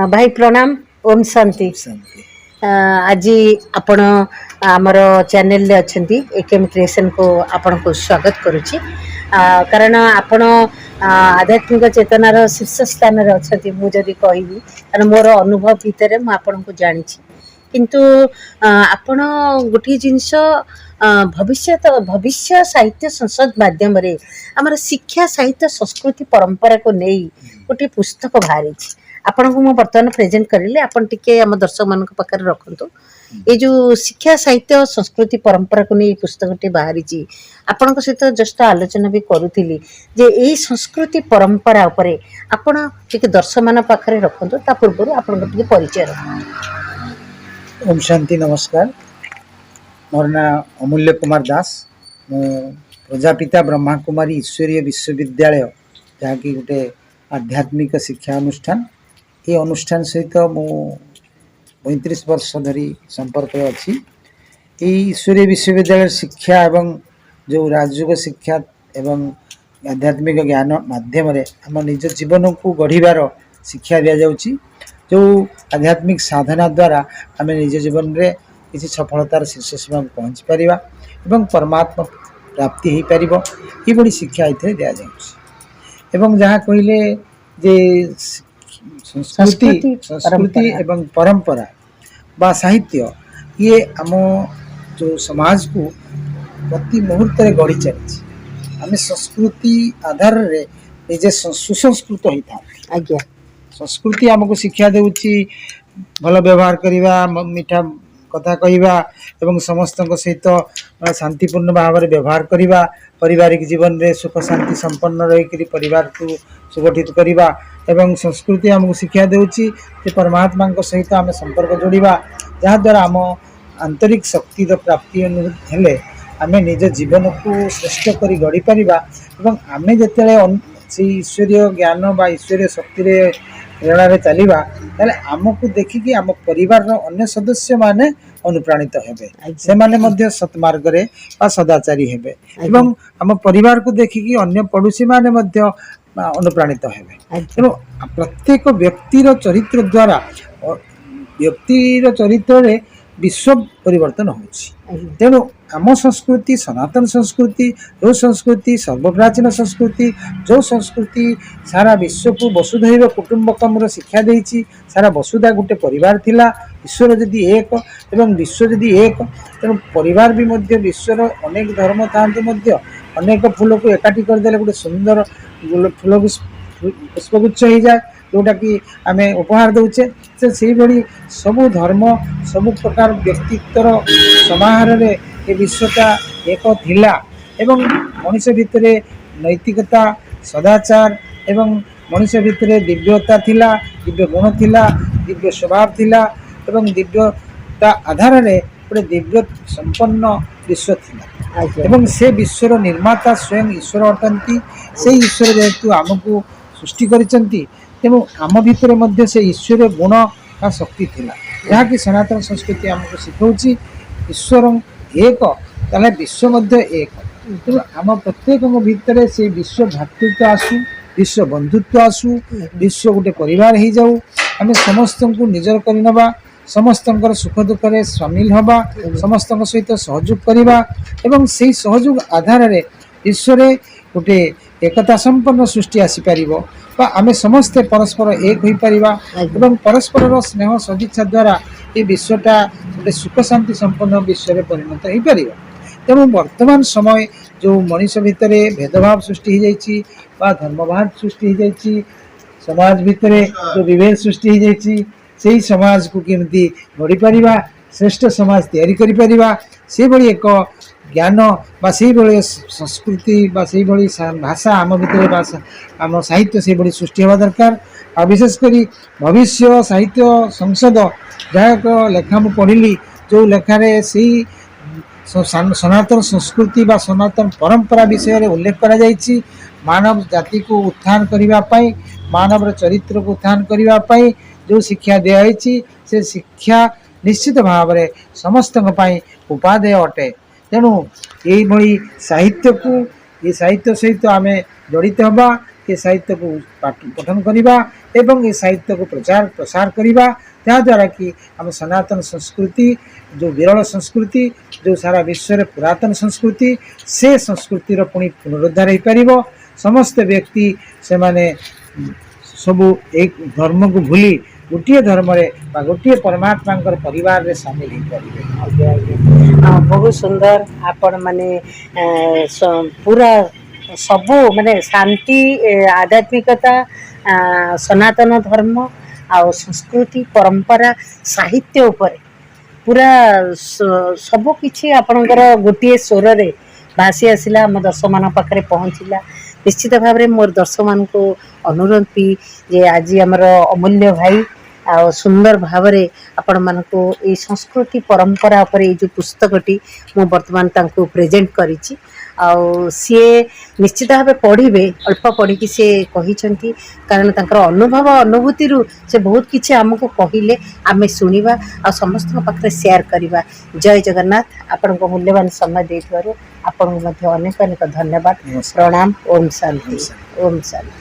भाई प्रणाम। ओम शांति। आज आपण आमर चैनल रे अछंती एकेएम क्रिएशन को आपण को स्वागत करुछि। कारण आपण आध्यात्मिक चेतनार शीर्ष स्थान रे अछंती मु जदी कहिबी, कारण मोर अनुभव भितर मु आपण को जानिछि। किंतु आपण गोटे जिनस भविष्य साहित्य संसद माध्यम रे आमर शिक्षा साहित्य संस्कृति परंपरा को नहीं गोटे पुस्तक बाहरी। आपन को मु बर्तमान प्रेजेंट करिले, आपन टिके हम दर्शक मान पाखे रखंतु। ये जो शिक्षा साहित्य संस्कृति परंपरा को नहीं पुस्तकटी बाहरी छी, आपन को सहित जस्ट आलोचना भी करूथिली जे एई संस्कृति परंपरा उपरे आपन टिके दर्शक मान पाखे रखंतु। ता पूर्व आपन को टिके परिचय रखंतु। ओम शांति। नमस्कार, मोर ना अमूल्य कुमार दास। मु प्रजापिता ब्रह्मा कुमारी ईश्वरीय विश्वविद्यालय जहाँकि गोटे आध्यात्मिक शिक्षा अनुष्ठान, ये अनुष्ठान सहित मु 35 वर्ष धरी संपर्क अच्छी। ईश्वरीय विश्वविद्यालय शिक्षा एवं जो राजयोग शिक्षा एवं आध्यात्मिक ज्ञान माध्यम आम निज जीवन को गढ़ार शिक्षा दि जाउची। जो आध्यात्मिक साधना द्वारा आम निज जीवन में किसी सफलतार शीर्ष सीमा पहुँची पारिबा एवं परमात्मा प्राप्ति हो पार, ये शिक्षा ये दि जाउची। एवं जहाँ कहले जे संस्कृति एवं परंपरा बा साहित्य, ये आम जो समाज को प्रति मुहूर्त गढ़ी चली। आम संस्कृति आधार रे निजे सुसंस्कृत होता। आज्ञा संस्कृति आमको शिक्षा देउची भल व्यवहार करिबा, मीठा कथा कहिबा एवं समस्त सहित शांतिपूर्ण भाव में व्यवहार करिबा, पारिवारिक जीवन में सुख शांति संपन्न रही परिवार को सुगठित करिबा। एवं संस्कृति आमको शिक्षा देउची जे परमात्मा सहित आम संपर्क जोड़िबा, जहाँ द्वारा आम आंतरिक शक्ति प्राप्ति हेले आम निज जीवन को श्रेष्ठ कर गढ़ी पारिबा। एवं आम जिते ईश्वरीय ज्ञान बा ईश्वरीय शक्ति प्रेरणा चलवा ताले आमको देखिकी आम परिवार अन्य सदस्य माने अनुप्राणित हेबे, से माने मध्य सत्मार्ग रे बा सदाचारी हेबे एवं आम परिवार को देखिकी अन्य पड़ोसी माने मध्य अनुप्राणित हेबे। तेणु प्रत्येक व्यक्तिर चरित्र द्वारा व्यक्तिर चरित्र रे विश्व परिवर्तन होछि। तेणु आम संस्कृति सनातन संस्कृति, जो संस्कृति सर्वप्राचीन संस्कृति, जो संस्कृति सारा विश्व को वसुधैव कुटुंबकम शिक्षा देइछि। सारा वसुधा गोटे परिवार थिला, ईश्वर जदि एक एवं विश्व जदि एक, तेणु परिवार भी मध्य विश्वर अनेक धर्म थांतु मध्य अनेक फूल को एकाठी करदेले गोटे सुंदर फूल पुष्पगुच्छ हो जाए, जोटा कि आम उपहार दौचे। से भाई सबु धर्म सबु प्रकार व्यक्तित्वर समाहार रे ये विश्वटा एक थिला एवं मनुष्य भितर नैतिकता सदाचार एवं मनुष्य भितर दिव्यता थिला, दिव्य गुण थिला, दिव्य स्वभाव थिला एवं दिव्यता आधार रे गोटे दिव्य संपन्न विश्व थिला। एवं से विश्वर निर्माता स्वयं ईश्वर अटंती। से ईश्वर जेहेतु आमको सृष्टि करिसंती, तेणु आम भितर मध्य से ईश्वर गुण का शक्ति थिला, जहाँ कि सनातन संस्कृति आमको शिखाउची ईश्वर एक ताले विश्व मध्य एक। तेणु आम प्रत्येक भितर से विश्व भातृत्व आसू, विश्व बंधुत्व आसू, विश्व गोटे परिवार हो जाऊ। आम समस्त को निजर करनबा, समस्त सुख दुख में सामिल हवा, समस्त सहित सहयोग करवा एवं से सहयोग आधार रे ईश्वर गोटे एकता संपन्न सृष्टि आसीपर। आम समस्ते परस्पर एक हो पार एवं परस्पर स्नेह सदिच्छा द्वारा ये विश्वटा गोटे सुख शांति संपन्न विश्व में परिणत हो पार। तेणु वर्तमान समय जो मनुष्य भितर भेदभाव सृष्टि हो जाइए, धर्मवाद सृष्टि हो जाइए, समाज भितर जो विभेद सृष्टि हो जाइए, से समाज को केमती गढ़ी पारिबा, श्रेष्ठ समाज तैयारी करि पारिबा, से भली एक ज्ञान बा से भली संस्कृति बा से भली भाषा आम भितर भाषा आम साहित्य से भली सृष्टि होगा दरकार। आ विशेषकर भविष्य साहित्य संसद जहाँ एक लेखा मु पढ़िली, जो लेखारे से सनातन संस्कृति बा सनातन परंपरा विषय रे उल्लेख करा जाइछि। मानव जाति को उत्थान करिबा पई, मानव चरित्र को उत्थान करिबा पई जो शिक्षा दिखाई, से शिक्षा निश्चित भाव में समस्त उपादेय अटे। तेणु यही साहित्य को ये साहित्य सहित आम जड़ित हवा, ଏ ସାହିତ୍ୟକୁ ପଠନ କରିବା ଏବଂ ଏ ସାହିତ୍ୟକୁ ପ୍ରଚାର ପ୍ରସାର କରିବା, ଯାହାଦ୍ୱାରା କି ଆମ ସନାତନ ସଂସ୍କୃତି ଯେଉଁ ବିରଳ ସଂସ୍କୃତି, ଯେଉଁ ସାରା ବିଶ୍ୱରେ ପୁରାତନ ସଂସ୍କୃତି, ସେ ସଂସ୍କୃତିର ପୁଣି ପୁନରୁଦ୍ଧାର ହୋଇପାରିବ। ସମସ୍ତ ବ୍ୟକ୍ତି ସେମାନେ ସବୁ ଏ ଧର୍ମକୁ ଭୁଲି ଗୋଟିଏ ଧର୍ମରେ ବା ଗୋଟିଏ ପରମାତ୍ମାଙ୍କର ପରିବାରରେ ସାମିଲ ହୋଇପାରିବେ। ଆଜ୍ଞା ଆଜ୍ଞା ବହୁତ ସୁନ୍ଦର। ଆପଣ ମାନେ ପୁରା ସବୁ ମାନେ ଶାନ୍ତି, ଆଧ୍ୟାତ୍ମିକତା, ସନାତନ ଧର୍ମ ଆଉ ସଂସ୍କୃତି ପରମ୍ପରା ସାହିତ୍ୟ ଉପରେ ପୁରା ସବୁ କିଛି ଆପଣଙ୍କର ଗୋଟିଏ ସ୍ୱରରେ ଭାସି ଆସିଲା, ଆମ ଦର୍ଶକମାନଙ୍କ ପାଖରେ ପହଞ୍ଚିଲା। ନିଶ୍ଚିତ ଭାବରେ ମୋର ଦର୍ଶକମାନଙ୍କୁ ଅନୁରୋଧ ବି ଯେ ଆଜି ଆମର ଅମୂଲ୍ୟ ଭାଇ ଆଉ ସୁନ୍ଦର ଭାବରେ ଆପଣମାନଙ୍କୁ ଏଇ ସଂସ୍କୃତି ପରମ୍ପରା ଉପରେ ଏଇ ଯେଉଁ ପୁସ୍ତକଟି ମୁଁ ବର୍ତ୍ତମାନ ତାଙ୍କୁ ପ୍ରେଜେଣ୍ଟ କରିଛି। ଆଉ ସିଏ ନିଶ୍ଚିତ ଭାବେ ପଢ଼ିବେ, ଅଳ୍ପ ପଢ଼ିକି ସେ କହିଛନ୍ତି, କାରଣ ତାଙ୍କର ଅନୁଭବ ଅନୁଭୂତିରୁ ସେ ବହୁତ କିଛି ଆମକୁ କହିଲେ, ଆମେ ଶୁଣିବା ଆଉ ସମସ୍ତଙ୍କ ପାଖରେ ସେୟାର କରିବା। ଜୟ ଜଗନ୍ନାଥ। ଆପଣଙ୍କ ମୂଲ୍ୟବାନ ସମୟ ଦେଇଥିବାରୁ ଆପଣଙ୍କୁ ମଧ୍ୟ ଅନେକ ଅନେକ ଧନ୍ୟବାଦ, ପ୍ରଣାମ। ଓମ୍ ଶାନ୍ତି, ଓମ୍ ଶାନ୍ତି।